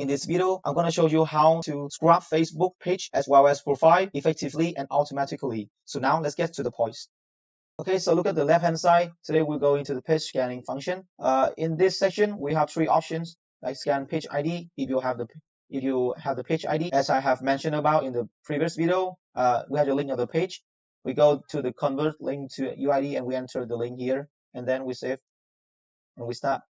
In this video, I'm going to show you how to scrub Facebook page as well as profile effectively and automatically. So now let's get to the point. Okay, so look at the left hand side. Today we'll go into the page scanning function. In this section, we have three options like scan page ID if you have the page ID, as I have mentioned about in the previous video. We have the link of the page. We go to the convert link to UID and we enter the link here, and then we save and we start.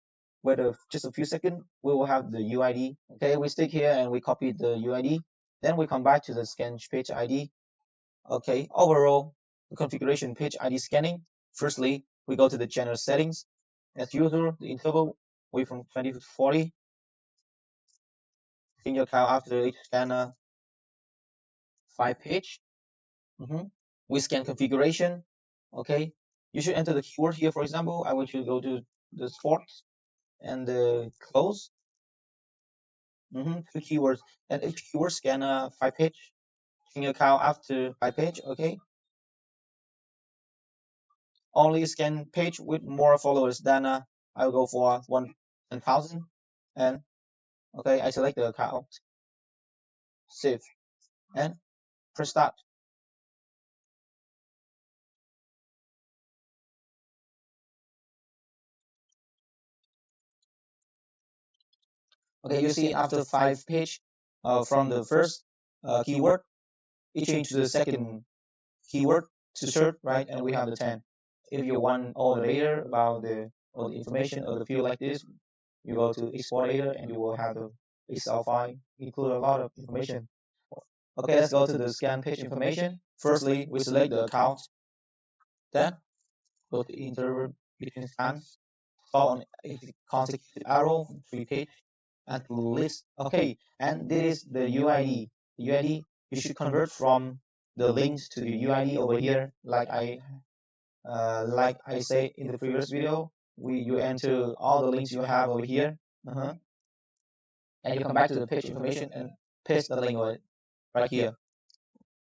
Wait just a few seconds, we will have the UID. Okay, we stick here and we copy the UID. Then we come back to the scan page ID. Okay, overall, the configuration page ID scanning. Firstly, we go to the general settings. As usual, the interval we from 20 to 40. In your account after each scanner 5 page. We scan configuration. Okay, you should enter the keyword here. For example, I want you to go to the sports and the close. Two keywords, and each keyword scan 5 page. In your account after 5 page. Okay, only scan page with more followers than I'll go for 1,000. And okay, I select the account, save, and press start. Okay, you see after 5 page from the first keyword, it changed to the second keyword to search, right? And we have the 10. If you want all the data about all the information of the field like this, you go to export data and you will have the Excel file include a lot of information. Okay, let's go to the scan page information. Firstly, we select the account. Then go to interval between scans. Stop on a consecutive arrow, 3 page, and to list. Okay, and this is the UID. The UID, you should convert from the links to the UID over here, like I say in the previous video. You enter all the links you have over here, and you come back to the page information and paste the link right here.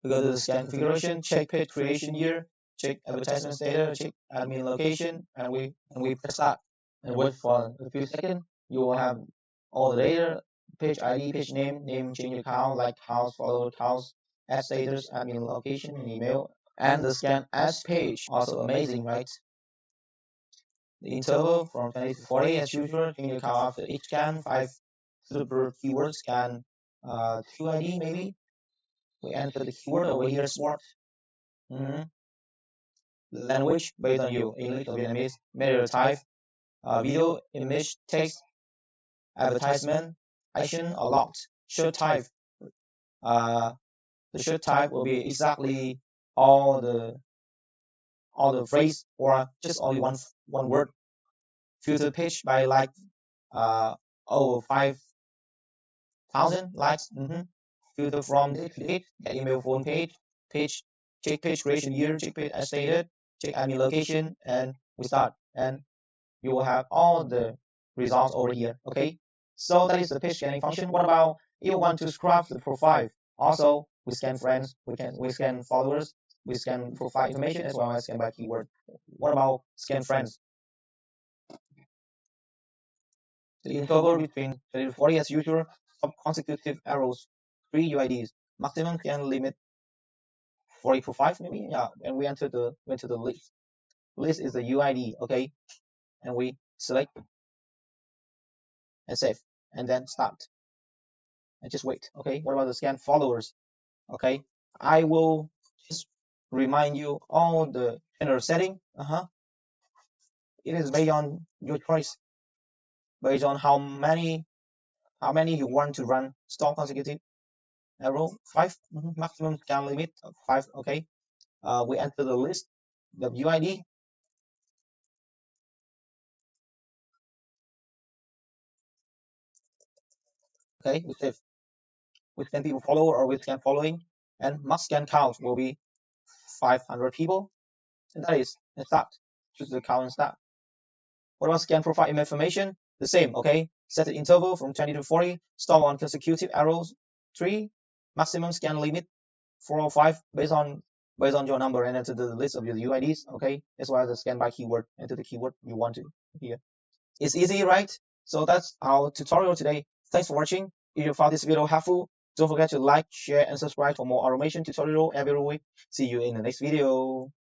We go to the scan configuration, check page creation year, check advertisement data, check admin location, and we press start and wait for a few seconds. You will have all the data, page ID, page name, change account, like house, follow house, ad status, admin location, and email, and the scan as page. Also amazing, right? The interval from 20 to 40 as usual. Change account after each scan, 5 super keyword scan, 2 ID maybe. We enter the keyword over here, sport. Language based on you, English or Vietnamese. Media type, video, image, text, advertisement, action, or locked. Shirt type, the shirt type will be exactly all the phrase or just only one word. Filter page by like over 5,000 likes. Filter from date to date, get email phone page, check page creation year, check page as stated, check admin location, and we start. And you will have all the results over here. Okay, so that is the page scanning function. What about if you want to scrub the profile? Also, we scan friends, we scan followers, we scan profile information as well as scan by keyword. What about scan friends? The interval between 30 to 40 as usual. Stop consecutive arrows, 3 UIDs. Maximum scan limit 40 to 5 maybe. Yeah, and we went to the list. List is the UID, okay, and we select and save, and then start and just wait. Okay, what about the scan followers? Okay, I will just remind you all the general setting. It is based on your choice, based on how many you want to run. Stop consecutive arrow 5. Maximum scan limit 5. Okay, we enter the list, the UID. Okay, we save. With 10 people follow or with scan following, and max scan count will be 500 people. And that is and start. Choose the count and start. What about scan profile information? The same, okay? Set the interval from 20 to 40. Stop on consecutive arrows 3. Maximum scan limit 405 based on your number, and enter the list of your UIDs. Okay, as well as the scan by keyword. Enter the keyword you want to here. It's easy, right? So that's our tutorial today. Thanks for watching. If you found this video helpful, don't forget to like, share, and subscribe for more automation tutorial every week. See you in the next video.